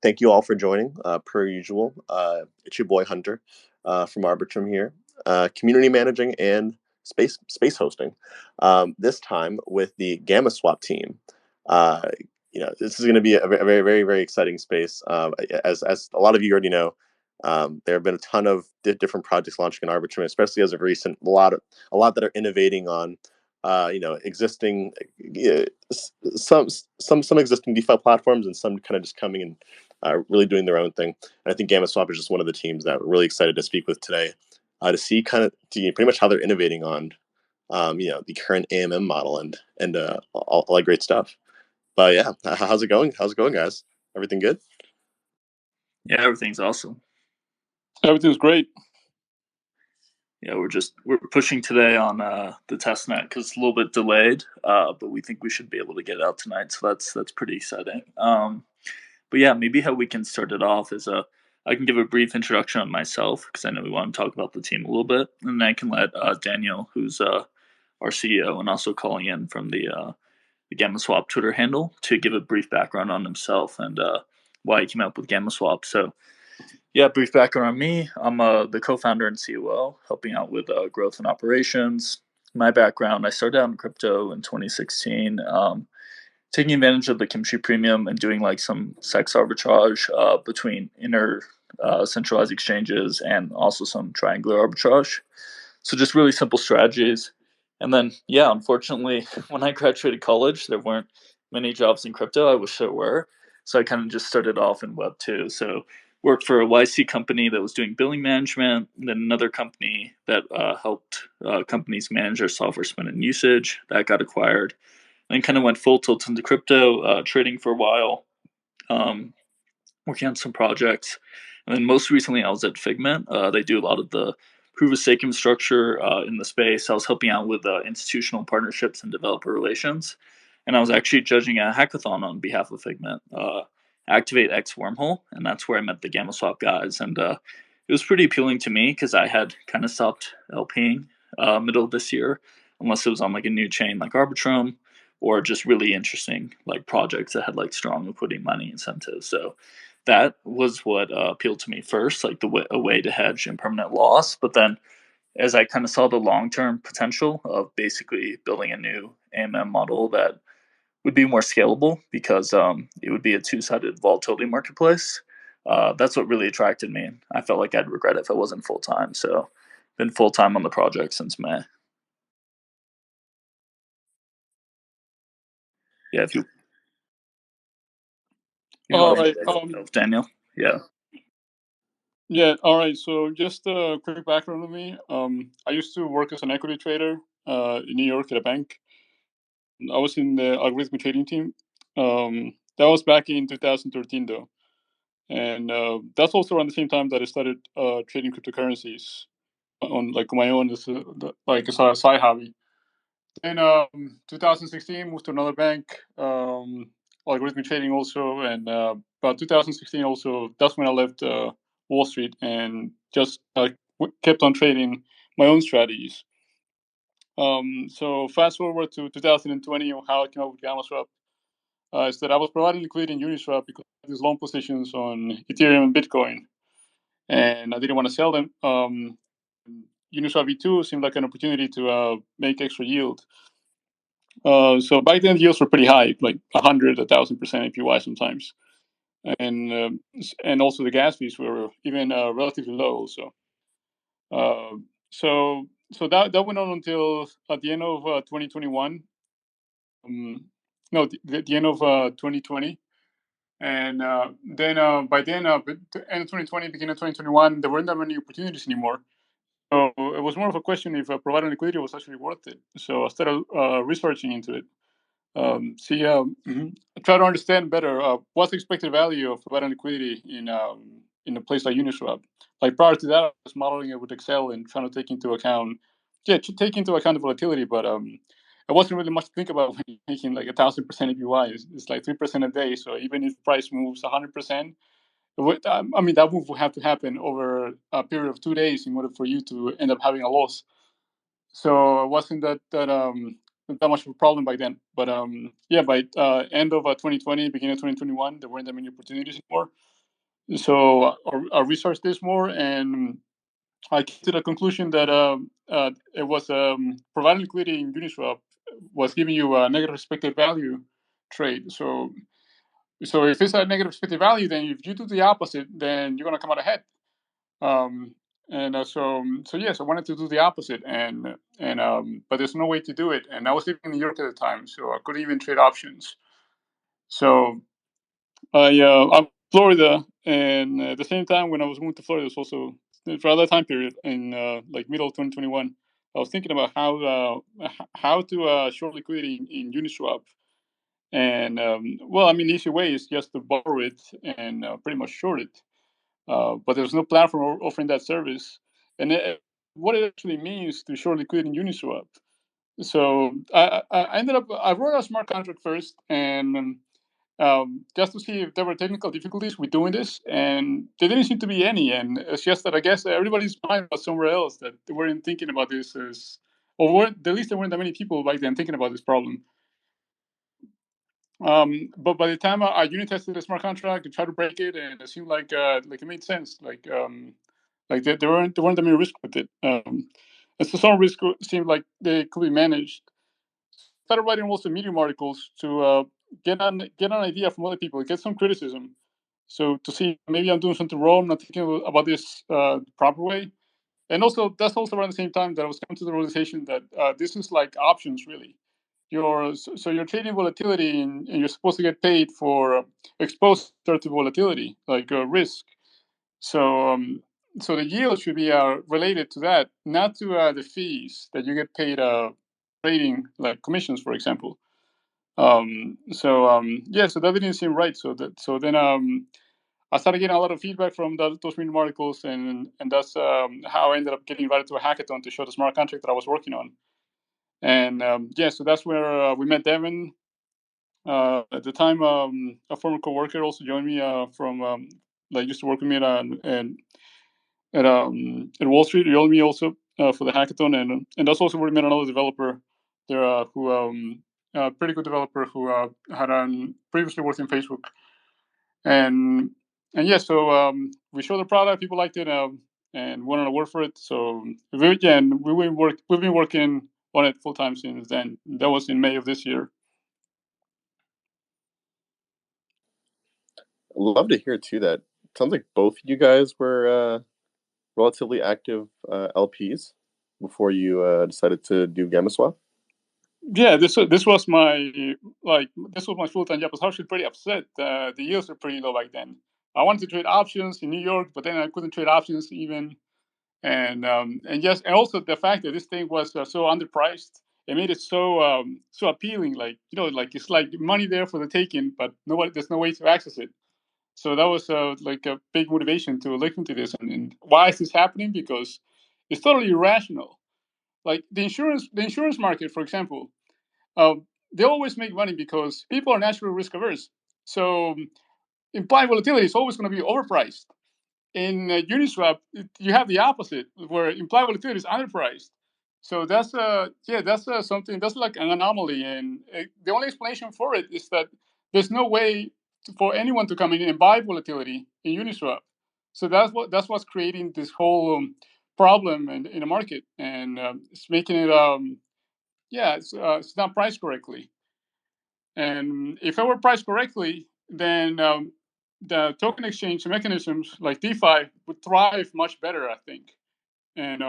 thank you all for joining. Per usual, it's your boy Hunter from Arbitrum here, community managing and space hosting. This time with the GammaSwap team. Uh, this is going to be a very, very, very exciting space. As a lot of you already know, there have been a ton of different projects launching in Arbitrum, especially as of recent. A lot that are innovating on existing some existing DeFi platforms, and some kind of just coming and really doing their own thing. And I think GammaSwap is just one of the teams that we're really excited to speak with today, to see pretty much how they're innovating on the current AMM model and all that great stuff. But yeah, how's it going? How's it going, guys? Everything good? Yeah, everything's awesome. Everything's great. Yeah, we're pushing today on the test net because it's a little bit delayed, but we think we should be able to get it out tonight. So that's pretty exciting. But yeah, maybe how we can start it off is I can give a brief introduction on myself because I know we want to talk about the team a little bit, and then I can let Daniel, who's our CEO and also calling in from the GammaSwap Twitter handle, to give a brief background on himself and why he came up with GammaSwap. So yeah, brief background on me. I'm the co-founder and COO, helping out with growth and operations. My background, I started out in crypto in 2016, taking advantage of the chemistry premium and doing like some sex arbitrage between inner centralized exchanges and also some triangular arbitrage. So just really simple strategies. And then, yeah, unfortunately, when I graduated college, there weren't many jobs in crypto. I wish there were. So I kind of just started off in Web 2. So worked for a YC company that was doing billing management, and then another company that helped companies manage their software spend and usage. That got acquired. And then kind of went full tilt into crypto, trading for a while, working on some projects. And then most recently, I was at Figment. They do a lot of the proof of stake infrastructure in the space. I was helping out with institutional partnerships and developer relations. And I was actually judging a hackathon on behalf of Figment, Activate X Wormhole. And that's where I met the GammaSwap guys. And it was pretty appealing to me because I had kind of stopped LPing middle of this year, unless it was on like a new chain like Arbitrum or just really interesting like projects that had like strong liquidity mining incentives. So that was what appealed to me first, like a way to hedge impermanent loss. But then, as I kind of saw the long term potential of basically building a new AMM model that would be more scalable because it would be a two-sided volatility marketplace, that's what really attracted me. I felt like I'd regret it if I wasn't full time. So, been full time on the project since May. Yeah, if you All right. Daniel. Yeah. Yeah. All right. So just a quick background on me. I used to work as an equity trader in New York at a bank. I was in the algorithmic trading team. That was back in 2013, though, and that's also around the same time that I started trading cryptocurrencies on like my own, as a side hobby. Then 2016, moved to another bank, algorithmic trading also, and about 2016 also, that's when I left Wall Street and just kept on trading my own strategies. So fast forward to 2020, how I came up with GammaSwap is that I was providing liquidity in Uniswap because I had these long positions on Ethereum and Bitcoin, and I didn't want to sell them. Uniswap V2 seemed like an opportunity to make extra yield. So back then, the yields were pretty high, like 100, 1,000% APY sometimes, and also the gas fees were even relatively low. So that went on until at the end of 2021. No, the end of 2020, and then by then, end of 2020, beginning of 2021, there weren't that many opportunities anymore. So it was more of a question if providing liquidity was actually worth it. So I started researching into it. Try to understand better what's the expected value of providing liquidity in a place like Uniswap. Like prior to that, I was modeling it with Excel and trying to take into account the volatility, but it wasn't really much to think about when you're making like 1,000% APY. It's like 3% a day. So even if price moves 100%, that move will have to happen over a period of 2 days in order for you to end up having a loss. So it wasn't that much of a problem by then. But by end of 2020, beginning of 2021, there weren't that many opportunities anymore. So I researched this more, and I came to the conclusion that it was providing liquidity in Uniswap was giving you a negative expected value trade. So if it's a negative expected value, then if you do the opposite, then you're gonna come out ahead. Um, so yes, I wanted to do the opposite, but there's no way to do it. And I was living in New York at the time, so I couldn't even trade options. So I'm in Florida, and at the same time when I was moving to Florida, it was also throughout that time period in like middle of 2021. I was thinking about how to short liquidity in Uniswap, and well, I mean, the easy way is just to borrow it and pretty much short it. But there's no platform offering that service, and what it actually means to short liquidity in Uniswap. So I ended up I wrote a smart contract first, and just to see if there were technical difficulties with doing this, and there didn't seem to be any. And it's just that I guess everybody's mind was somewhere else, that they weren't thinking about this or at least there weren't that many people back then thinking about this problem. But by the time I unit tested the smart contract and tried to break it, and it seemed like it made sense. Like there weren't that many risks with it. And so some risks seemed like they could be managed. Started writing also Medium articles to get an idea from other people, get some criticism. So to see maybe I'm doing something wrong, not thinking about this the proper way. And also that's also around the same time that I was coming to the realization that this is like options really. You're trading volatility, and you're supposed to get paid for exposure to volatility, like risk. So so the yield should be related to that, not to the fees that you get paid trading, like commissions, for example. Yeah, so that didn't seem right. So then I started getting a lot of feedback from those Medium articles, and that's how I ended up getting invited to a hackathon to show the smart contract that I was working on. And yeah, so that's where we met Devin. At the time, a former coworker also joined me from like used to work with me at Wall Street. He joined me also for the hackathon, and that's also where we met another developer there who a pretty good developer who had previously worked in Facebook. And yeah, so we showed the product, people liked it, and wanted to work for it. So we've been working on it full time since then. That was in May of this year. I'd love to hear too that sounds like both you guys were relatively active LPs before you decided to do GammaSwap. Yeah, this was my full time job. I was actually pretty upset. The yields were pretty low back then. I wanted to trade options in New York, but then I couldn't trade options even. And also the fact that this thing was so underpriced, it made it so appealing. Like like it's like money there for the taking, but there's no way to access it. So that was like a big motivation to look into this. And why is this happening? Because it's totally irrational. Like the insurance market, for example, uh, they always make money because people are naturally risk averse. So implied volatility is always going to be overpriced. In Uniswap, you have the opposite, where implied volatility is underpriced. So that's something that's like an anomaly, and the only explanation for it is that there's no way for anyone to come in and buy volatility in Uniswap. So that's what's creating this whole problem in the market, and it's making it it's not priced correctly. And if it were priced correctly, then the token exchange mechanisms like DeFi would thrive much better, I think. And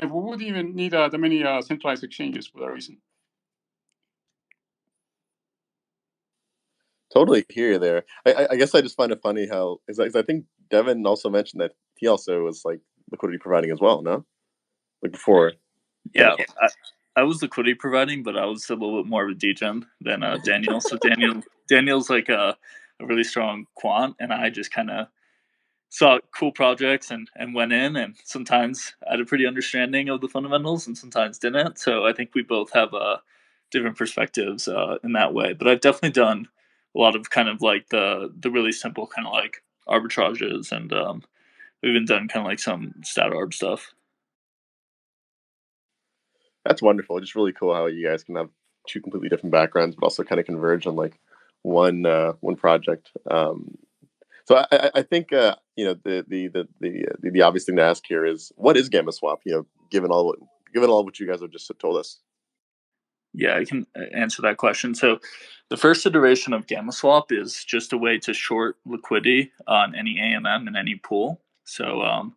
we wouldn't even need that many centralized exchanges for that reason. Totally hear you there. I guess I just find it funny how, 'cause I think Devin also mentioned that he also was like liquidity providing as well, no? Like before. Yeah, I was liquidity providing, but I was a little bit more of a degen than Daniel. So Daniel's like a really strong quant, and I just kind of saw cool projects and went in, and sometimes had a pretty understanding of the fundamentals and sometimes didn't. So I think we both have different perspectives in that way. But I've definitely done a lot of kind of like the really simple kind of like arbitrages, and we've even done kind of like some stat arb stuff. That's wonderful. It's just really cool how you guys can have two completely different backgrounds, but also kind of converge on like one project. So I think the obvious thing to ask here is, what is GammaSwap? Given all what you guys have just told us. Yeah, I can answer that question. So, the first iteration of GammaSwap is just a way to short liquidity on any AMM in any pool. So,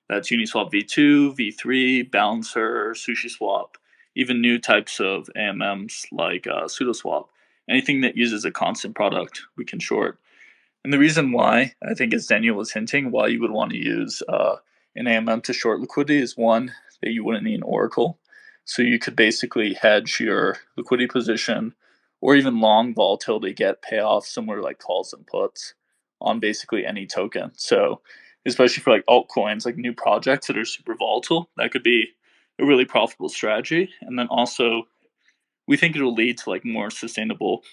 that's Uniswap V2, V3, Balancer, Sushiswap, even new types of AMMs like Sudoswap. Anything that uses a constant product, we can short. And the reason why, I think, as Daniel was hinting, why you would want to use an AMM to short liquidity is one, that you wouldn't need an Oracle. So you could basically hedge your liquidity position or even long volatility, get payoff somewhere like calls and puts on basically any token. So, especially for like altcoins, like new projects that are super volatile, that could be a really profitable strategy. And then also, we think it'll lead to like more sustainable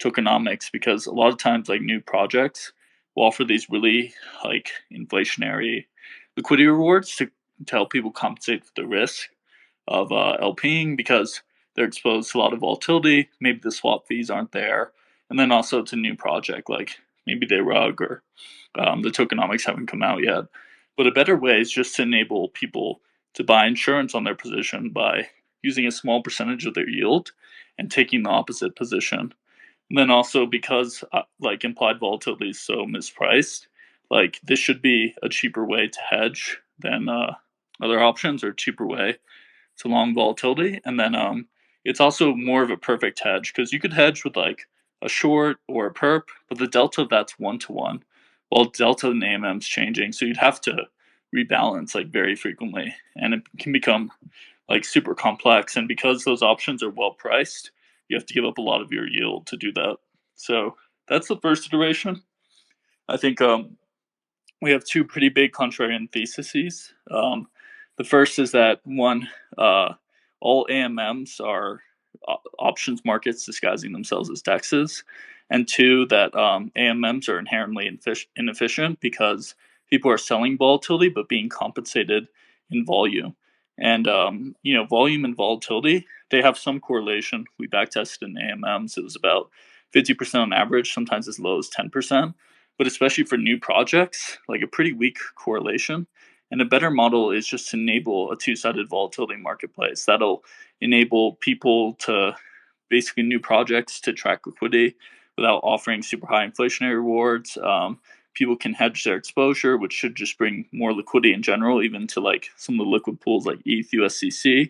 tokenomics because a lot of times like new projects will offer these really like inflationary liquidity rewards to help people compensate for the risk of LPing because they're exposed to a lot of volatility. Maybe the swap fees aren't there, and then also it's a new project like maybe they rug or the tokenomics haven't come out yet. But a better way is just to enable people to buy insurance on their position by using a small percentage of their yield and taking the opposite position. And then also because like implied volatility is so mispriced, like this should be a cheaper way to hedge than other options or a cheaper way to long volatility. And then it's also more of a perfect hedge because you could hedge with like a short or a perp, but the delta of that's 1 to 1, while delta in AMM is changing. So you'd have to rebalance like very frequently, and it can become like super complex. And because those options are well priced, you have to give up a lot of your yield to do that. So that's the first iteration. I think we have two pretty big contrarian theses. The first is that one, all AMMs are options markets disguising themselves as DEXs, and two, that AMMs are inherently inefficient because people are selling volatility but being compensated in volume. And volume and volatility, they have some correlation. We backtested in AMMs; it was about 50% on average, sometimes as low as 10%, but especially for new projects, like a pretty weak correlation. And a better model is just to enable a two-sided volatility marketplace that'll enable people to basically new projects to track liquidity without offering super high inflationary rewards. People can hedge their exposure, which should just bring more liquidity in general, even to like some of the liquid pools like ETH, USDC,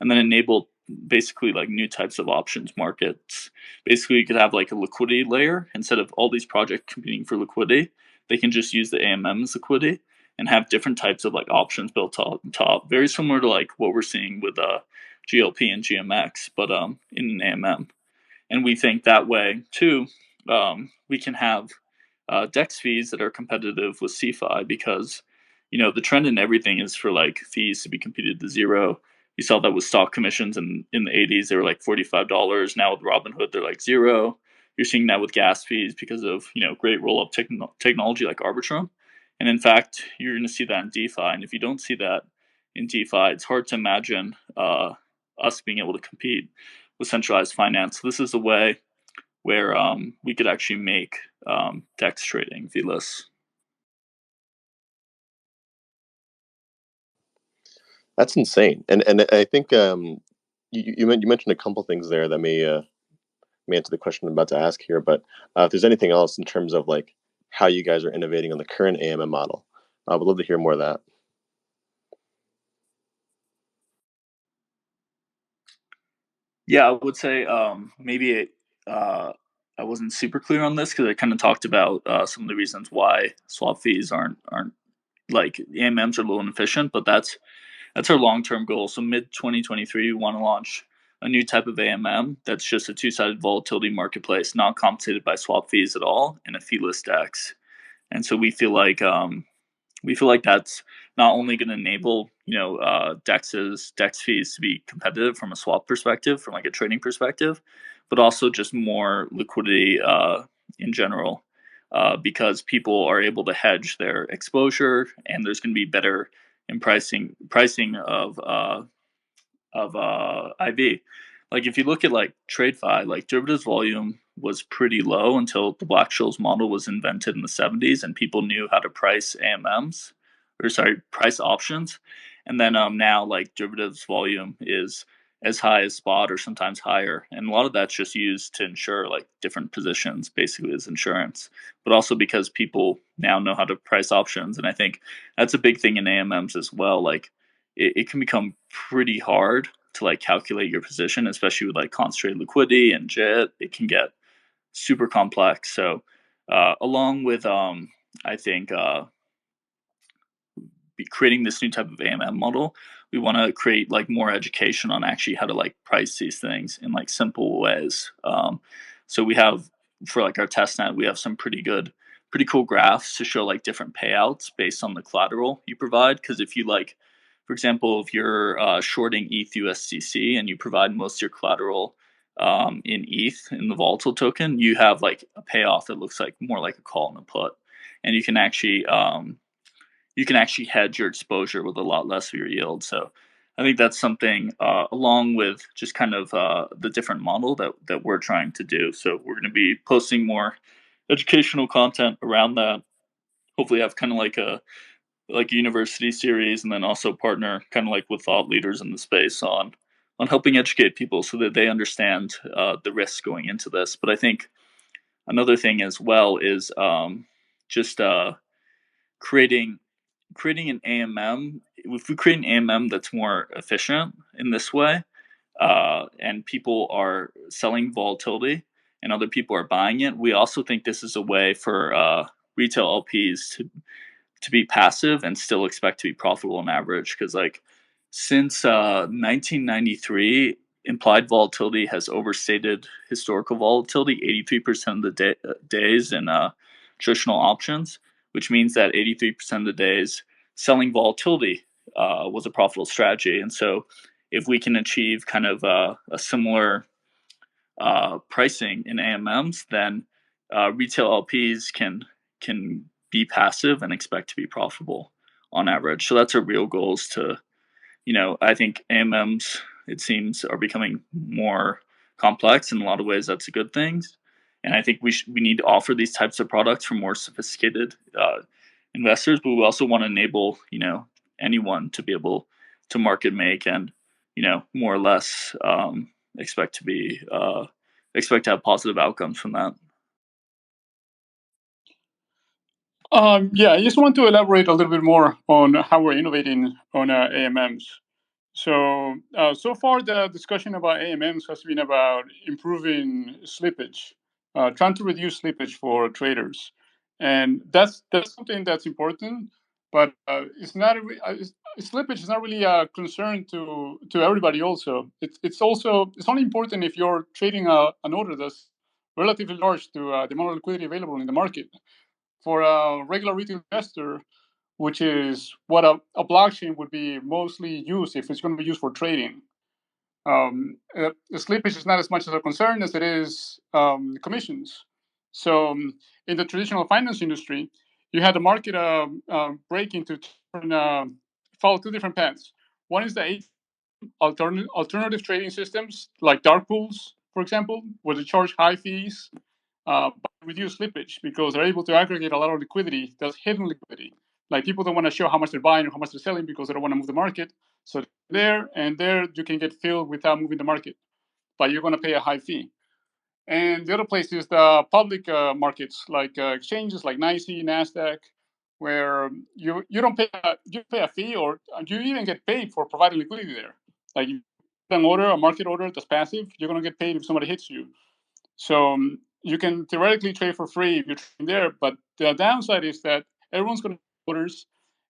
and then enable basically like new types of options markets. Basically, you could have like a liquidity layer instead of all these projects competing for liquidity. They can just use the AMM as liquidity and have different types of like options built on top. Very similar to like what we're seeing with GLP and GMX, but in an AMM. And we think that way too, we can have DEX fees that are competitive with CeFi because the trend in everything is for like fees to be computed to zero. You saw that with stock commissions in the 80s; they were like $45. Now with Robinhood, they're like zero. You're seeing that with gas fees because of great roll up technology like Arbitrum, and in fact, you're going to see that in DeFi. And if you don't see that in DeFi, it's hard to imagine us being able to compete with centralized finance. So this is a way where we could actually make DEX trading feeless. That's insane. And I think you mentioned a couple things there that may answer the question I'm about to ask here. But if there's anything else in terms of like how you guys are innovating on the current AMM model, I would love to hear more of that. Yeah, I would say maybe I wasn't super clear on this because I kind of talked about some of the reasons why swap fees aren't like AMMs are low and efficient, but that's our long term goal. So mid 2023, we want to launch a new type of AMM that's just a two sided volatility marketplace, not compensated by swap fees at all, and a feeless DEX. And so we feel like that's not only going to enable DEX fees to be competitive from a swap perspective, from like a trading perspective, but also just more liquidity in general, because people are able to hedge their exposure, and there's going to be better in pricing of IV. Like if you look at like TradeFi, like derivatives volume was pretty low until the Black-Scholes model was invented in the 70s, and people knew how to price AMMs, or sorry, price options. And then now, like, derivatives volume is as high as spot or sometimes higher, and a lot of that's just used to insure like different positions, basically as insurance, but also because people now know how to price options. And I think that's a big thing in AMMs as well. Like, it can become pretty hard to like calculate your position, especially with like concentrated liquidity and JIT. It can get super complex. So along with I think creating this new type of AMM model, we want to create like more education on actually how to like price these things in like simple ways. So we have, for like our test net, we have some pretty cool graphs to show like different payouts based on the collateral you provide. Because if you like, for example, if you're shorting ETH USDC and you provide most of your collateral in ETH in the volatile token, you have like a payoff that looks like more like a call and a put, and you can actually hedge your exposure with a lot less of your yield. So I think that's something, along with just kind of the different model that we're trying to do. So we're going to be posting more educational content around that. Hopefully, have kind of like a university series, and then also partner kind of like with thought leaders in the space on helping educate people so that they understand the risks going into this. But I think another thing as well is just creating an AMM. If we create an AMM that's more efficient in this way, and people are selling volatility and other people are buying it, we also think this is a way for retail LPs to be passive and still expect to be profitable on average. Because like since 1993, implied volatility has overstated historical volatility 83% of the days in traditional options, which means that 83% of the days selling volatility was a profitable strategy. And so if we can achieve kind of a similar pricing in AMMs, then retail LPs can be passive and expect to be profitable on average. So that's our real goal, is to, I think AMMs, it seems, are becoming more complex. In a lot of ways, that's a good thing. And I think we need to offer these types of products for more sophisticated investors, but we also want to enable, anyone to be able to market make and, more or less expect to have positive outcomes from that. Yeah, I just want to elaborate a little bit more on how we're innovating on AMMs. So far, the discussion about AMMs has been about improving slippage, trying to reduce slippage for traders, and that's something that's important. But it's not slippage is not really a concern to everybody. Also, it's only important if you're trading an order that's relatively large to the amount of liquidity available in the market. For a regular retail investor, which is what a blockchain would be mostly used if it's going to be used for trading. The slippage is not as much of a concern as it is commissions. So in the traditional finance industry, you had the market break into follow two different paths. One is the alternative trading systems like dark pools, for example, where they charge high fees but reduce slippage because they're able to aggregate a lot of liquidity that's hidden liquidity. Like people don't want to show how much they're buying or how much they're selling because they don't want to move the market. So there you can get filled without moving the market, but you're going to pay a high fee. And the other place is the public markets, like exchanges like NYSE, NASDAQ, where you don't pay you pay a fee, or you even get paid for providing liquidity there. Like you put an order, a market order that's passive, you're going to get paid if somebody hits you. So you can theoretically trade for free if you're trading there, but the downside is that everyone's going to orders,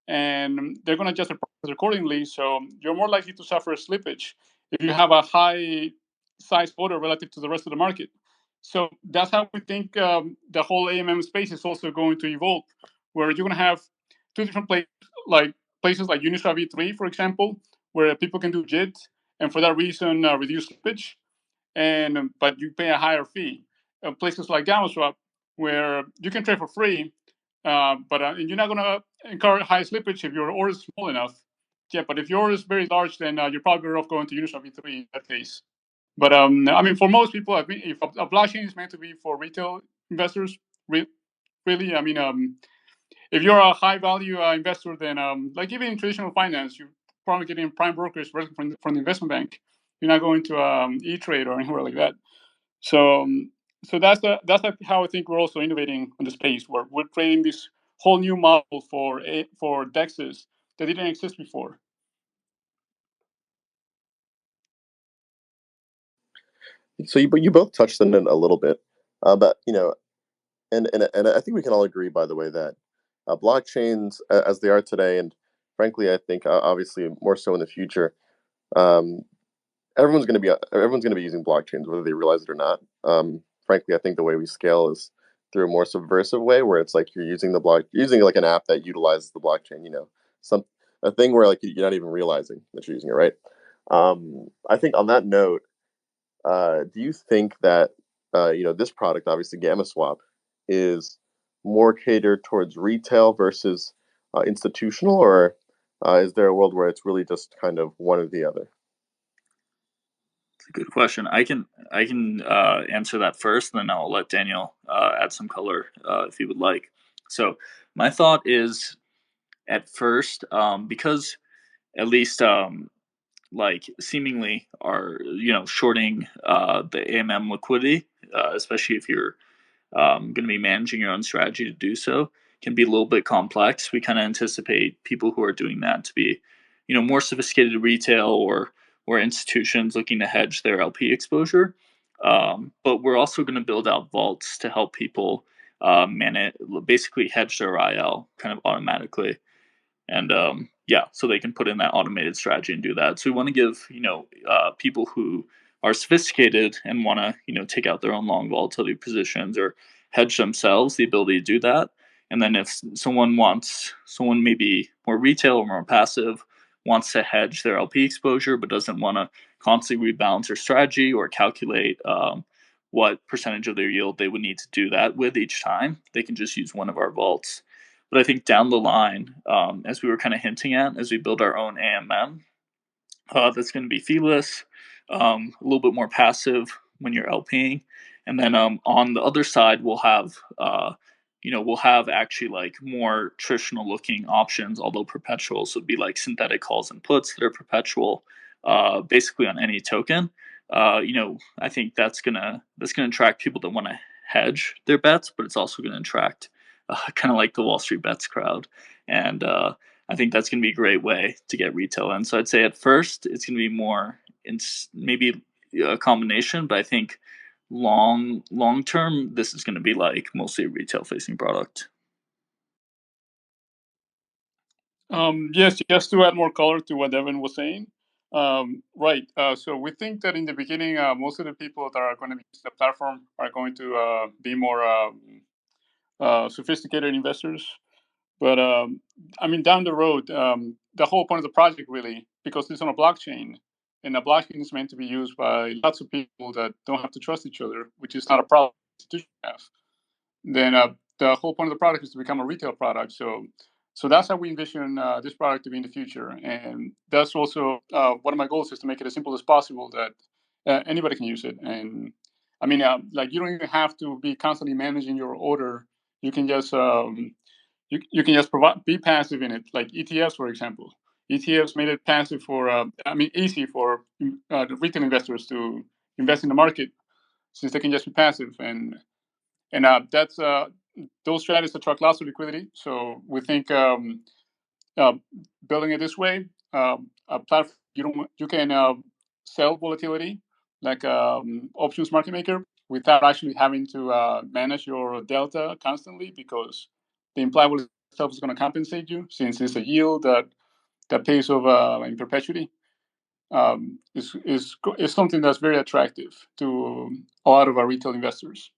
and they're going to adjust their prices accordingly. So you're more likely to suffer a slippage if you have a high size order relative to the rest of the market. So that's how we think the whole AMM space is also going to evolve, where you're going to have two different places like Uniswap V3, for example, where people can do JIT, and for that reason reduce slippage, but you pay a higher fee. Places like GammaSwap, where you can trade for free, but you're not going to incur high slippage if your order is small enough. Yeah, but if your order is very large, then you're probably better off going to Uniswap V3 in that case. But I mean, for most people, I mean, if a blockchain is meant to be for retail investors, really, I mean, if you're a high value investor, then like even in traditional finance, you're probably getting prime brokers from the investment bank. You're not going to E-Trade or anywhere like that. So so that's how I think we're also innovating on the space, where we're creating this whole new model for DEXs that didn't exist before. So you both touched on it a little bit, but and I think we can all agree, by the way, that blockchains as they are today, and frankly, I think obviously more so in the future, um, everyone's going to be using blockchains whether they realize it or not. Frankly, I think the way we scale is through a more subversive way, where it's like you're using like an app that utilizes the blockchain. Some a thing where like you're not even realizing that you're using it, right? I think on that note, do you think that this product, obviously GammaSwap, is more catered towards retail versus institutional, or is there a world where it's really just kind of one or the other? It's a good question. I can answer that first, and then I'll let Daniel add some color if he would like. So my thought is at first, because at least like seemingly are shorting the AMM liquidity, especially if you're going to be managing your own strategy to do so, can be a little bit complex. We kind of anticipate people who are doing that to be, more sophisticated retail or institutions looking to hedge their LP exposure. But we're also going to build out vaults to help people manage, basically hedge their IL kind of automatically, and yeah, so they can put in that automated strategy and do that. So we want to give people who are sophisticated and want to take out their own long volatility positions or hedge themselves the ability to do that. And then if someone maybe more retail or more passive wants to hedge their LP exposure but doesn't want to constantly rebalance their strategy or calculate what percentage of their yield they would need to do that with each time, they can just use one of our vaults. But I think down the line, as we were kind of hinting at, as we build our own AMM, that's going to be feeless, a little bit more passive when you're LPing, and then on the other side, we'll have actually like more traditional looking options, although perpetual. So it'd be like synthetic calls and puts that are perpetual, basically on any token. I think that's gonna attract people that want to hedge their bets, but it's also going to attract kind of like the Wall Street bets crowd, and I think that's going to be a great way to get retail in. So I'd say at first it's going to be more in maybe a combination, but I think long term this is going to be like mostly a retail facing product. Yes, just to add more color to what Devin was saying. Right. So we think that in the beginning, most of the people that are going to be using the platform are going to be more sophisticated investors. But I mean, down the road, the whole point of the project really, because it's on a blockchain, and a blockchain is meant to be used by lots of people that don't have to trust each other, which is not a problem institutions have. Then the whole point of the product is to become a retail product. So that's how we envision this product to be in the future, and that's also one of my goals is to make it as simple as possible that anybody can use it. And I mean, like you don't even have to be constantly managing your order. You can just you can just be passive in it, like ETFs, for example. ETFs made it passive for, easy for the retail investors to invest in the market since they can just be passive, and that's those strategies attract lots of liquidity. So we think uh, building it this way, a platform you can sell volatility like options market maker without actually having to manage your delta constantly, because the implied volatility itself is going to compensate you since it's a yield that pays over in perpetuity. Is something that's very attractive to a lot of our retail investors.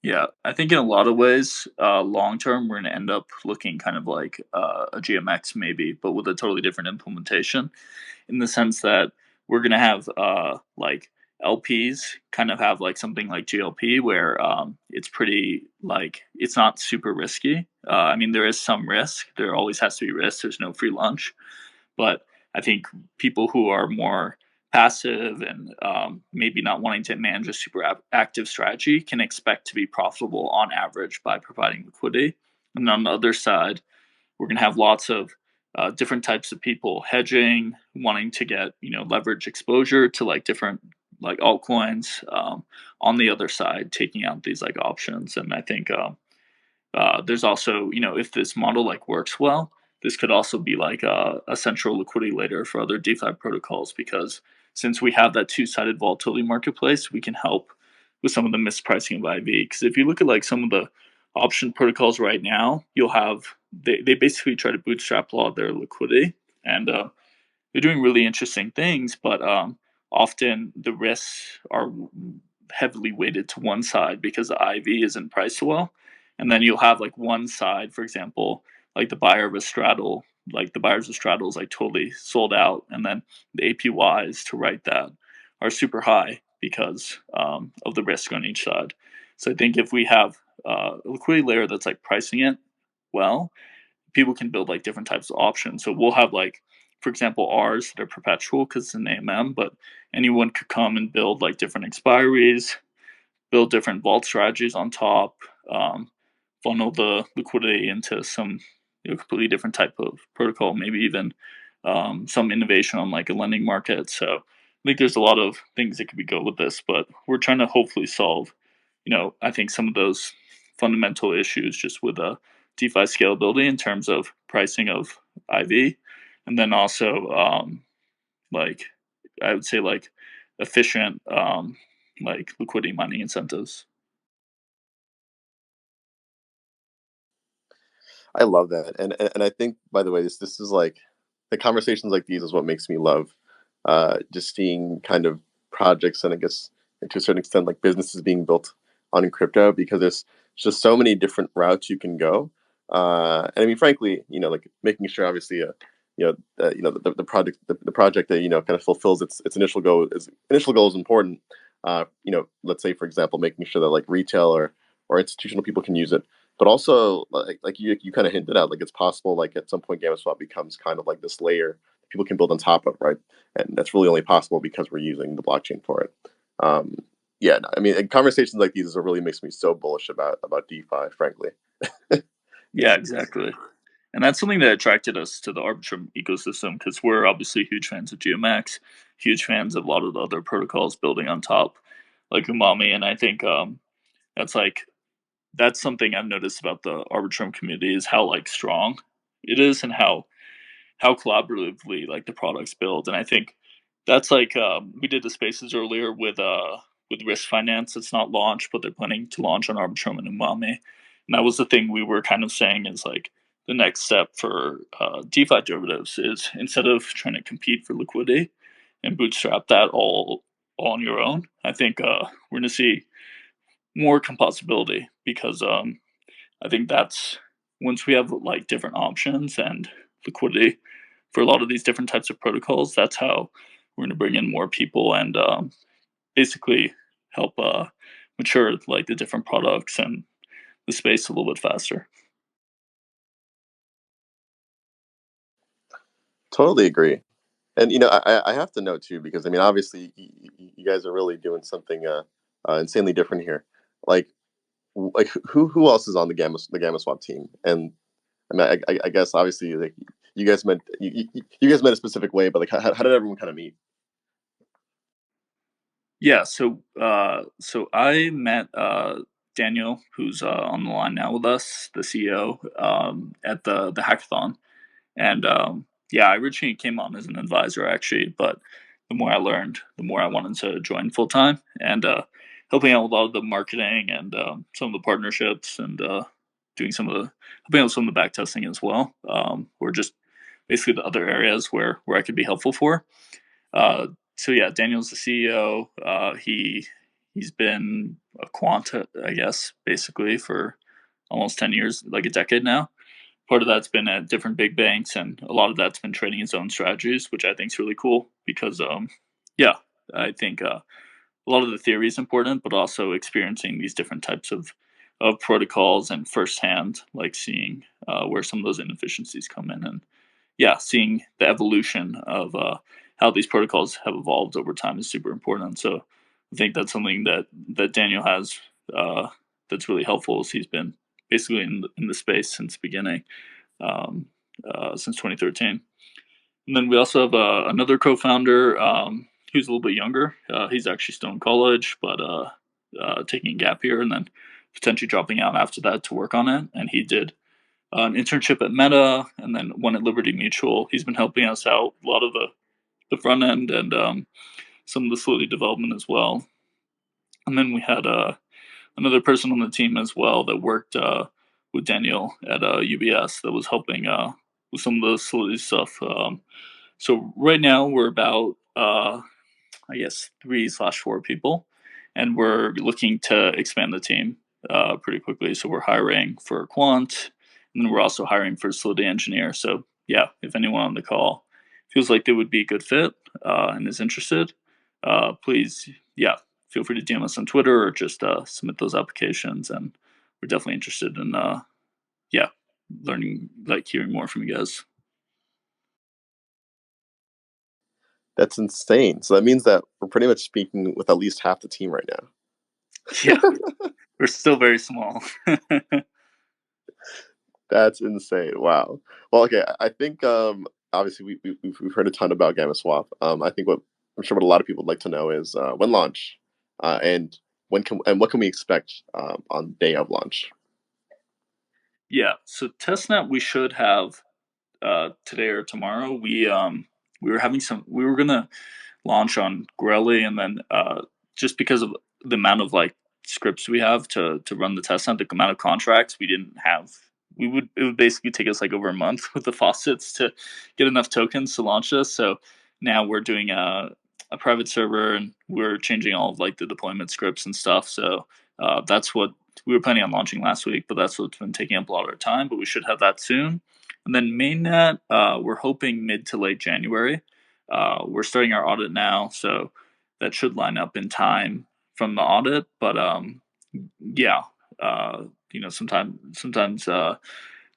Yeah, I think in a lot of ways, long term, we're going to end up looking kind of like a GMX maybe, but with a totally different implementation, in the sense that we're going to have like LPs kind of have like something like GLP where it's pretty like it's not super risky. I mean, there is some risk. There always has to be risk. There's no free lunch, but I think people who are more passive and maybe not wanting to manage a super active strategy can expect to be profitable on average by providing liquidity. And on the other side, we're going to have lots of different types of people hedging, wanting to get leverage exposure to like different like altcoins. On the other side, taking out these like options, and I think there's also if this model like works well, this could also be like a central liquidity layer for other DeFi protocols because since we have that two-sided volatility marketplace, we can help with some of the mispricing of IV. Because if you look at like some of the option protocols right now, you'll have they basically try to bootstrap a lot of their liquidity, and they're doing really interesting things, but often the risks are heavily weighted to one side because the IV isn't priced well. And then you'll have like one side, for example, like the buyer of a straddle, like the buyers of straddles like totally sold out, and then the APYs to write that are super high because of the risk on each side. So I think if we have a liquidity layer that's like pricing it well, people can build like different types of options. So we'll have like, for example, ours that are perpetual because it's an AMM, but anyone could come and build like different expiries, build different vault strategies on top, funnel the liquidity into some completely different type of protocol, maybe even some innovation on like a lending market. So I think there's a lot of things that could be go with this, but we're trying to hopefully solve, I think some of those fundamental issues just with DeFi scalability in terms of pricing of IV, and then also like I would say like efficient like liquidity mining incentives. I love that, and I think, by the way, this is like the conversations like these is what makes me love just seeing kind of projects, and I guess to a certain extent like businesses being built on crypto, because there's just so many different routes you can go. And I mean, frankly, like making sure obviously, the project the project that kind of fulfills its initial goal is important. Let's say for example, making sure that like retail or institutional people can use it, but also like you kind of hinted at, like it's possible like at some point GammaSwap becomes kind of like this layer people can build on top of, right? And that's really only possible because we're using the blockchain for it. Um, yeah, I mean, conversations like these is what really makes me so bullish about DeFi, frankly. Yeah, exactly. And that's something that attracted us to the Arbitrum ecosystem because we're obviously huge fans of GMX, huge fans of a lot of the other protocols building on top, like Umami. And I think that's like that's something I've noticed about the Arbitrum community is how like strong it is and how collaboratively like the products build. And I think that's like we did the spaces earlier with risk finance. It's not launched, but they're planning to launch on Arbitrum and Umami. And that was the thing we were kind of saying is like the next step for DeFi derivatives is instead of trying to compete for liquidity and bootstrap that all on your own, I think we're going to see more composability because I think that's once we have like different options and liquidity for a lot of these different types of protocols, that's how we're going to bring in more people and basically help mature like the different products and the space a little bit faster. Totally agree. And I have to know too, because I mean, obviously, you guys are really doing something insanely different here. Like, who else is on the Gamma Swap team? And I mean, I guess obviously, like you guys met a specific way, but like, how did everyone kind of meet? Yeah, so I met Daniel, who's on the line now with us, the CEO, at the hackathon. And yeah, I originally came on as an advisor actually, but the more I learned, the more I wanted to join full time and helping out with all of the marketing and some of the partnerships and doing some of the helping out with some of the back testing as well. Or just basically the other areas where I could be helpful for. So yeah, Daniel's the CEO. He's been a quant, I guess, basically for almost 10 years, like a decade now. Part of that's been at different big banks, and a lot of that's been trading his own strategies, which I think is really cool because, yeah, I think a lot of the theory is important, but also experiencing these different types of protocols and firsthand, like seeing where some of those inefficiencies come in, and yeah, seeing the evolution of how these protocols have evolved over time is super important. So I think that's something that Daniel has that's really helpful. Is he's been basically in the space since the beginning, since 2013. And then we also have another co-founder who's a little bit younger. He's actually still in college, but taking a gap year and then potentially dropping out after that to work on it. And he did an internship at Meta and then one at Liberty Mutual. He's been helping us out a lot of the front end and some of the Solidity development as well. And then we had another person on the team as well that worked with Daniel at UBS that was helping with some of the Solidity stuff. So right now we're about I guess 3/4 people, and we're looking to expand the team pretty quickly. So we're hiring for quant, and then we're also hiring for Solidity engineer. So yeah, if anyone on the call feels like they would be a good fit and is interested, please feel free to DM us on Twitter or just submit those applications. And we're definitely interested in learning, like hearing more from you guys. That's insane. So that means that we're pretty much speaking with at least half the team right now. Yeah, we're still very small. That's insane. Wow. Well, okay. I think obviously we've heard a ton about GammaSwap. I think what I'm sure what a lot of people would like to know is when launch, and what can we expect on day of launch? Yeah, so testnet we should have today or tomorrow. We were gonna launch on Grelly, and then just because of the amount of like scripts we have to run the testnet, the amount of contracts we didn't have, it would basically take us like over a month with the faucets to get enough tokens to launch this. So now we're doing a private server, and we're changing all of like the deployment scripts and stuff. So that's what we were planning on launching last week, but that's what's been taking up a lot of our time. But we should have that soon. And then mainnet, we're hoping mid to late January. We're starting our audit now, so that should line up in time from the audit. But yeah, sometimes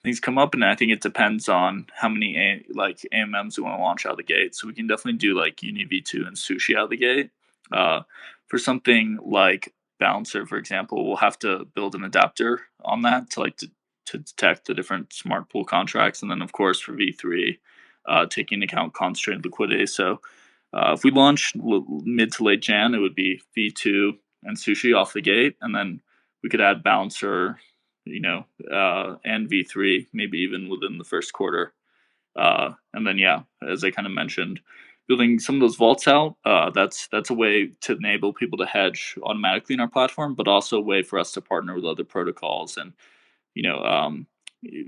things come up, and I think it depends on how many AMMs we want to launch out of the gate. So we can definitely do like Uni V2 and Sushi out of the gate. For something like Balancer, for example, we'll have to build an adapter on that to detect the different smart pool contracts, and then of course for V3, taking into account concentrated liquidity. So if we launch mid to late Jan, it would be V2 and Sushi off the gate, and then we could add Balancer, and V3 maybe even within the first quarter. And then as I kind of mentioned, building some of those vaults out. That's a way to enable people to hedge automatically in our platform, but also a way for us to partner with other protocols. And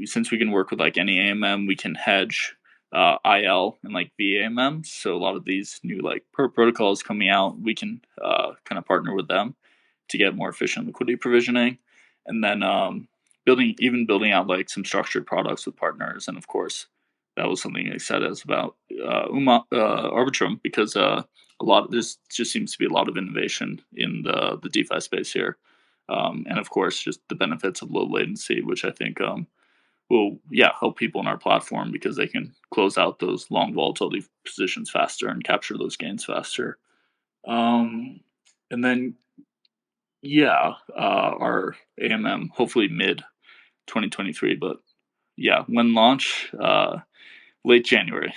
since we can work with like any AMM, we can hedge IL and like VAMMs. So a lot of these new like protocols coming out, we can kind of partner with them to get more efficient liquidity provisioning, and then building out like some structured products with partners. And of course, that was something I said as about Arbitrum, because there's just seems to be a lot of innovation in the DeFi space here, and of course, just the benefits of low latency, which I think will help people in our platform because they can close out those long volatility positions faster and capture those gains faster. And then our AMM hopefully mid 2023, but when launch late January.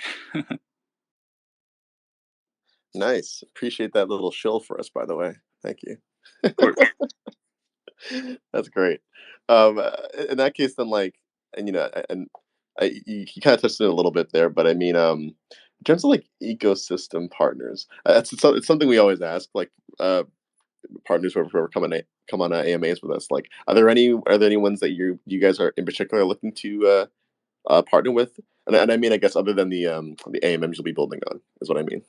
Nice. Appreciate that little shill for us, by the way. Thank you. Of course. That's great. In that case, then, like, and you kind of touched on it a little bit there, but I mean, in terms of like ecosystem partners, it's something we always ask, like, partners who are come on AMAs with us. Like, are there any ones that you guys are in particular looking to partner with? And I mean, I guess other than the AMMs you'll be building on is what I mean.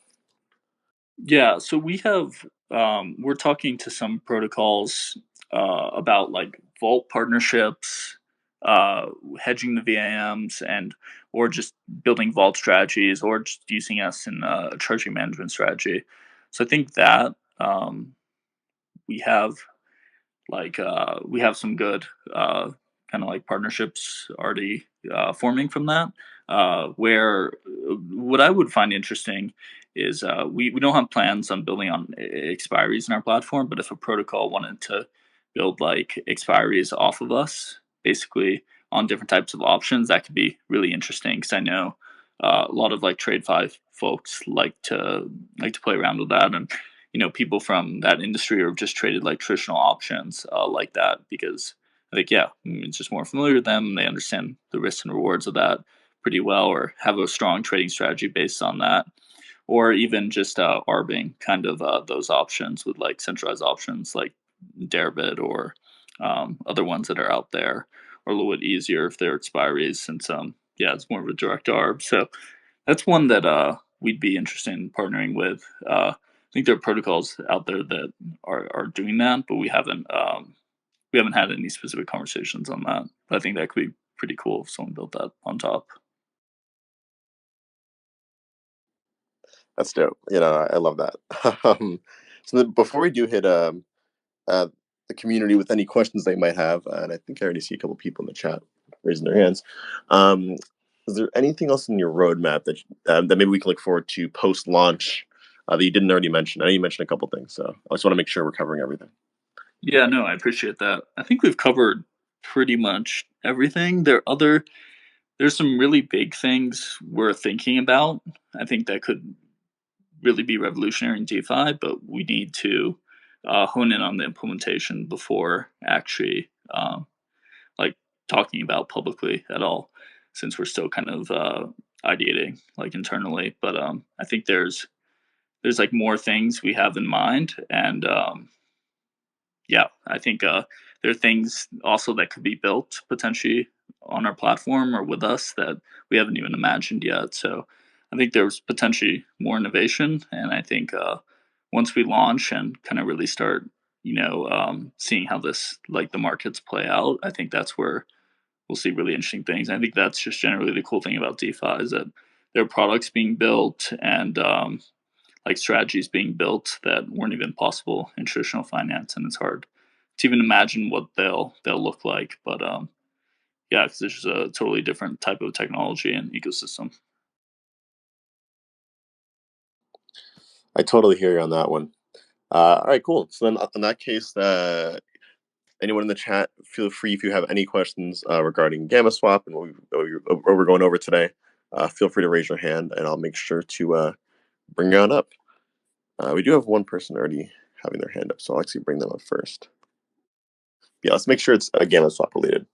Yeah, so we have we're talking to some protocols about like vault partnerships, hedging the VAMs, and or just building vault strategies, or just using us in a treasury management strategy. So I think that we have we have some good kind of like partnerships already forming from that. Where what I would find interesting is we don't have plans on building on expiries in our platform, but if a protocol wanted to build like expiries off of us, basically on different types of options, that could be really interesting because I know a lot of like TradeFi folks like to play around with that, and people from that industry have just traded like traditional options like that because I think it's just more familiar with them. They understand the risks and rewards of that pretty well, or have a strong trading strategy based on that, or even just arbing kind of those options with like centralized options like Deribit or other ones that are out there, or a little bit easier if they're expiries since it's more of a direct arb. So that's one that we'd be interested in partnering with. I think there are protocols out there that are doing that, but we haven't had any specific conversations on that. But I think that could be pretty cool if someone built that on top. That's dope. I love that. So before we do hit the community with any questions they might have, and I think I already see a couple people in the chat raising their hands. Is there anything else in your roadmap that maybe we can look forward to post launch that you didn't already mention? I know you mentioned a couple things, so I just want to make sure we're covering everything. Yeah, no, I appreciate that. I think we've covered pretty much everything. There's some really big things we're thinking about. I think that could really be revolutionary in DeFi, but we need to hone in on the implementation before actually like talking about publicly at all, since we're still kind of ideating like internally. But I think there's like more things we have in mind, and I think there are things also that could be built potentially on our platform or with us that we haven't even imagined yet. So I think there's potentially more innovation, and I think once we launch and kind of really start, seeing how this like the markets play out, I think that's where we'll see really interesting things. And I think that's just generally the cool thing about DeFi is that there are products being built and like strategies being built that weren't even possible in traditional finance, and it's hard to even imagine what they'll look like. But because it's just a totally different type of technology and ecosystem. I totally hear you on that one. All right, cool. So then, in that case, anyone in the chat, feel free if you have any questions regarding GammaSwap and what we're going over today. Feel free to raise your hand, and I'll make sure to bring you on up. We do have one person already having their hand up, so I'll actually bring them up first. Yeah, let's make sure it's GammaSwap related.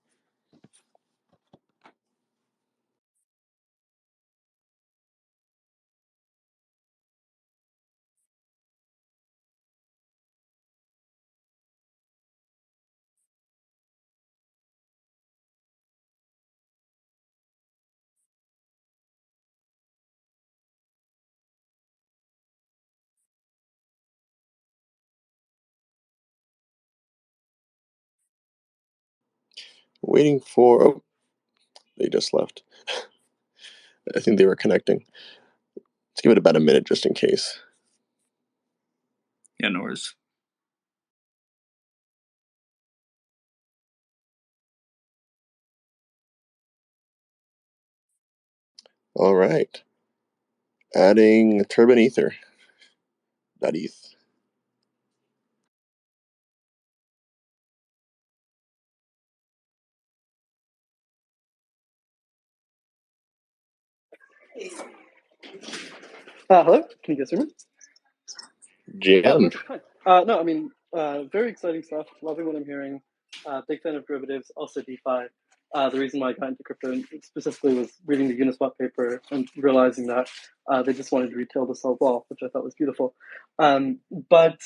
Waiting for. Oh, they just left. I think they were connecting. Let's give it about a minute just in case. Yeah, no worries. All right. Adding Turbine Ether. .eth. Hello, can you guys hear me? Jam. Perfect. Hi. No, I mean, very exciting stuff. Loving what I'm hearing. Big fan of derivatives, also DeFi. The reason why I got into crypto specifically was reading the Uniswap paper and realizing that they just wanted retail to sell off, which I thought was beautiful. But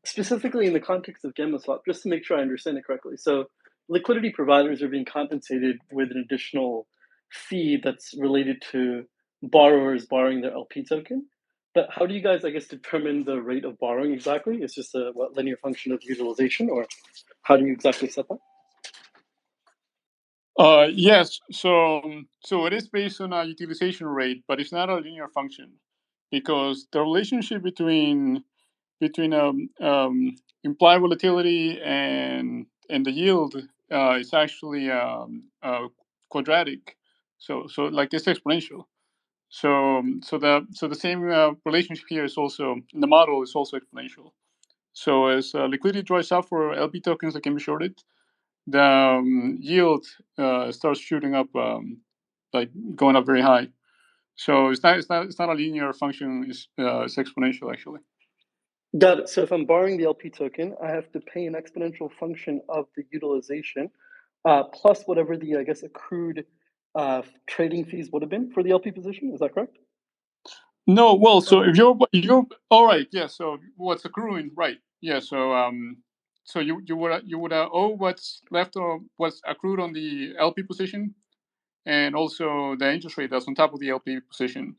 specifically in the context of GammaSwap, just to make sure I understand it correctly. So liquidity providers are being compensated with an additional fee that's related to borrowers borrowing their LP token. But how do you guys, I guess, determine the rate of borrowing exactly? It's just a linear function of utilization, or how do you exactly set that? Yes. So it is based on a utilization rate, but it's not a linear function because the relationship between implied volatility and the yield is actually quadratic. So like it's exponential. So the same relationship here is also in the model is also exponential. So as liquidity dries up for LP tokens that can be shorted, the yield starts shooting up, like going up very high. So it's not a linear function. It's exponential actually. Got it. So if I'm borrowing the LP token, I have to pay an exponential function of the utilization, plus whatever the, I guess, accrued trading fees would have been for the LP position. Is that correct? No, well, so if you're all right, yeah. So what's accruing, right? Yeah. So you would owe what's left or what's accrued on the LP position, and also the interest rate that's on top of the LP position.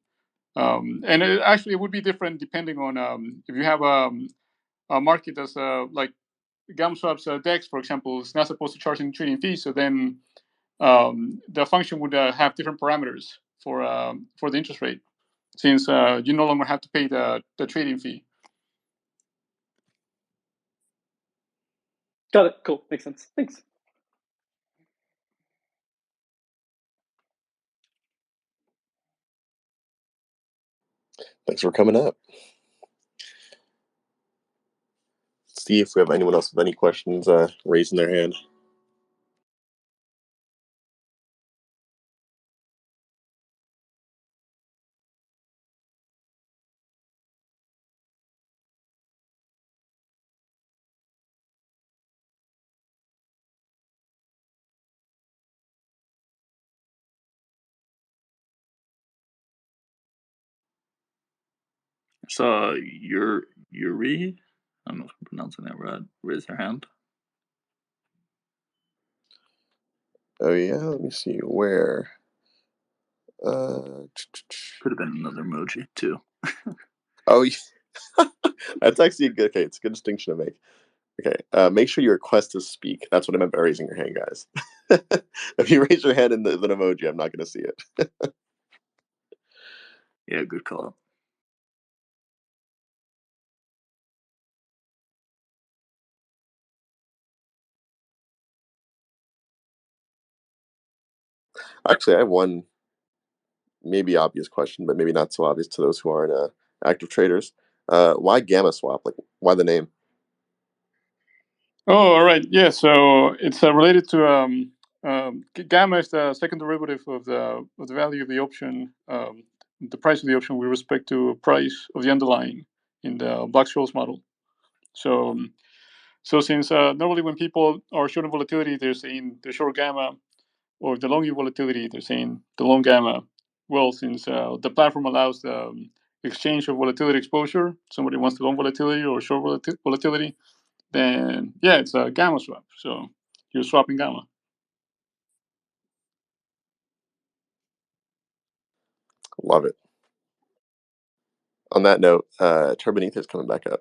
And it would be different depending on if you have a market that's like GammaSwap's DEX, for example, is not supposed to charge any trading fees. So then the function would have different parameters for the interest rate, since you no longer have to pay the trading fee. Got it. Cool. Makes sense. Thanks. Thanks for coming up. Let's see if we have anyone else with any questions raising their hand. So Yuri, I don't know if I'm pronouncing that right. Raise their hand. Oh yeah, let me see where. Could have been another emoji too. Oh, that's actually a good. Okay, it's a good distinction to make. Okay, make sure you request to speak. That's what I meant by raising your hand, guys. If you raise your hand in the emoji, I'm not going to see it. Yeah, good call. Actually, I have one maybe obvious question, but maybe not so obvious to those who aren't active traders. Why GammaSwap? Like, why the name? Oh, all right. Yeah. So it's related to gamma is the second derivative of the value of the option, the price of the option with respect to price of the underlying in the Black-Scholes model. So so since normally when people are short on volatility, they're saying they're short gamma, or the long volatility, they're saying the long gamma. Well, since the platform allows the exchange of volatility exposure, somebody wants the long volatility or short volatility, then yeah, it's a gamma swap. So you're swapping gamma. Love it. On that note, Turbanetha is coming back up.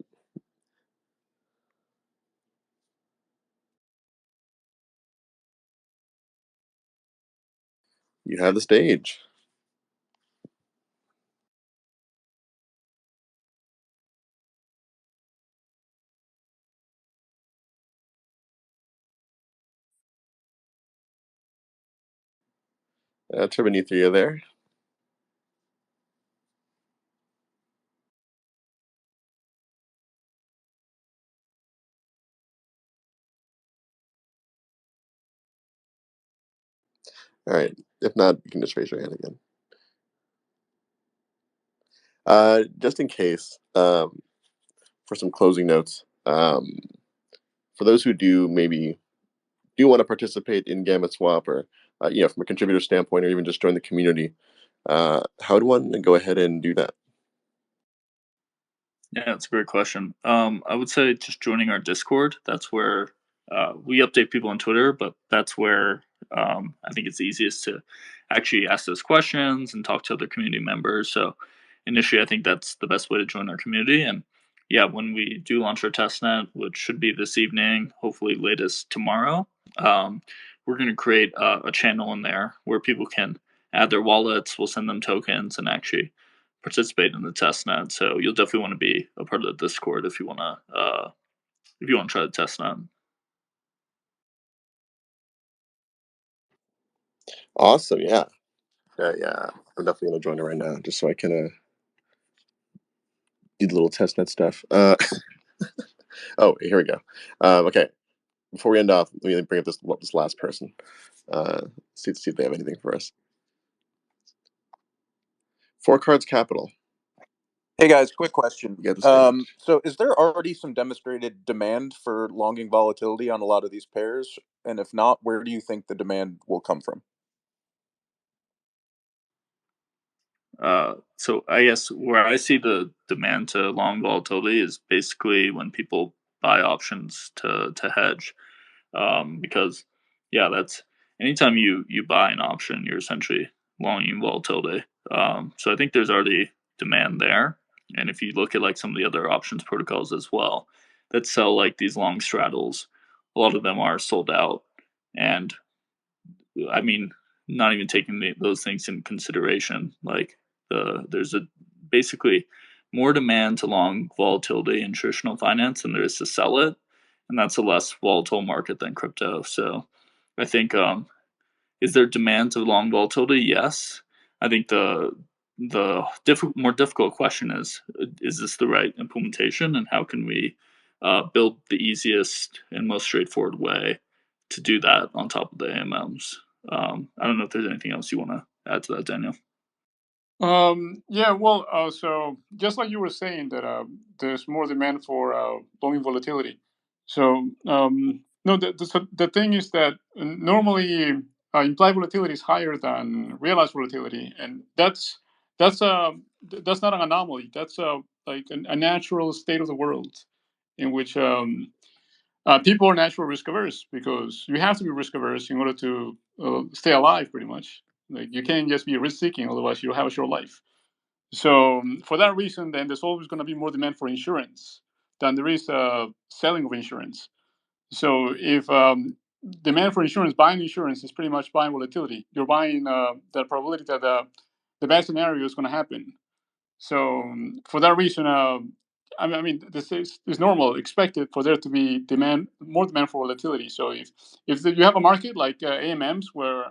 You have the stage. Turbanetha, you there? All right. If not, you can just raise your hand again. Just in case, for some closing notes, for those who do want to participate in GammaSwap, or from a contributor standpoint, or even just join the community, how would one go ahead and do that? Yeah, that's a great question. I would say just joining our Discord. That's where we update people on Twitter, but that's where I think it's easiest to actually ask those questions and talk to other community members. So initially, I think that's the best way to join our community. And yeah, when we do launch our testnet, which should be this evening, hopefully latest tomorrow, we're going to create a channel in there where people can add their wallets. We'll send them tokens and actually participate in the testnet. So you'll definitely want to be a part of the Discord if you want to try the testnet. Awesome, yeah. Yeah, I'm definitely gonna join it right now, just so I can do the little testnet stuff. Oh, here we go. Okay, before we end off, let me bring up this last person. See if they have anything for us. Four Cards Capital. Hey guys, quick question. You got the stage. So is there already some demonstrated demand for longing volatility on a lot of these pairs? And if not, where do you think the demand will come from? So I guess where I see the demand to long volatility is basically when people buy options to hedge, because that's anytime you buy an option, you're essentially longing volatility. So I think there's already demand there, and if you look at like some of the other options protocols as well that sell like these long straddles, a lot of them are sold out, and I mean, not even taking those things into consideration, like there's a basically more demand to long volatility in traditional finance than there is to sell it, and that's a less volatile market than crypto. So, I think is there demand to long volatility? Yes. I think the more difficult question is this the right implementation, and how can we build the easiest and most straightforward way to do that on top of the AMMs? I don't know if there's anything else you want to add to that, Daniel. Yeah, well, so just like you were saying that there's more demand for long volatility. So no, the thing is that normally implied volatility is higher than realized volatility, and that's not an anomaly. That's like a natural state of the world in which people are naturally risk averse, because you have to be risk averse in order to stay alive, pretty much. Like you can't just be risk seeking, otherwise you'll have a short life. So for that reason, then there's always going to be more demand for insurance than there is selling of insurance. So if demand for insurance, buying insurance is pretty much buying volatility. You're buying the probability that the bad scenario is going to happen. So for that reason, I mean, this is normal, expected for there to be more demand for volatility. So if you have a market like AMMs where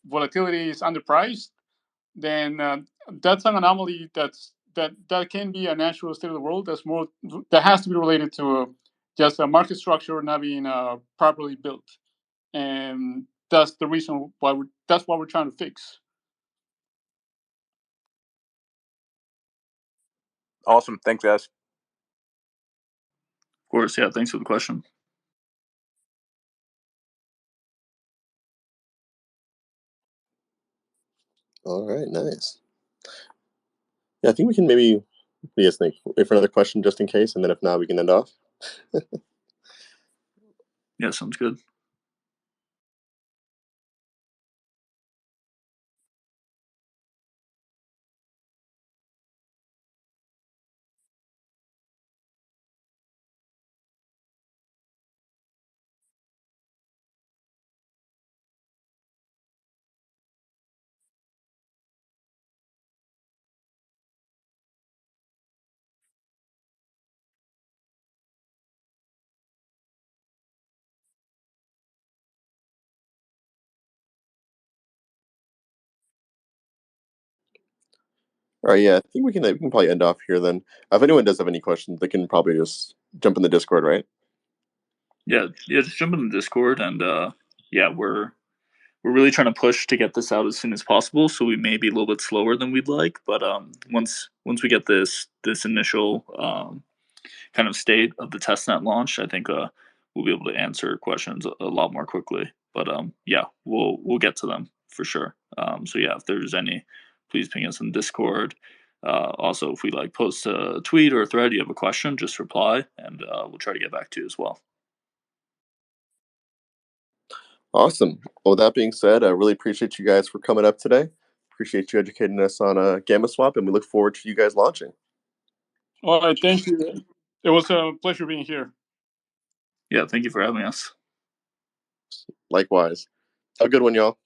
volatility is underpriced, then that's an anomaly that can be a natural state of the world. That has to be related to just a market structure not being properly built, and that's the reason why that's what we're trying to fix. Awesome. Thanks, guys. Of course, yeah. Thanks for the question. All right, nice. Yeah, I think we can maybe. What do you guys think? Wait for another question just in case, and then if not, we can end off. Yeah, sounds good. All right, yeah, I think we can probably end off here then. If anyone does have any questions, they can probably just jump in the Discord, right? Yeah, just jump in the Discord, and we're really trying to push to get this out as soon as possible. So we may be a little bit slower than we'd like, but once we get this initial kind of state of the testnet launch, I think we'll be able to answer questions a lot more quickly. But we'll get to them for sure. So yeah, if there's any, please ping us in Discord. Also, if we like post a tweet or a thread, you have a question, just reply, and we'll try to get back to you as well. Awesome. Well, with that being said, I really appreciate you guys for coming up today. Appreciate you educating us on GammaSwap, and we look forward to you guys launching. All right, thank you. It was a pleasure being here. Yeah, thank you for having us. Likewise. Have a good one, y'all.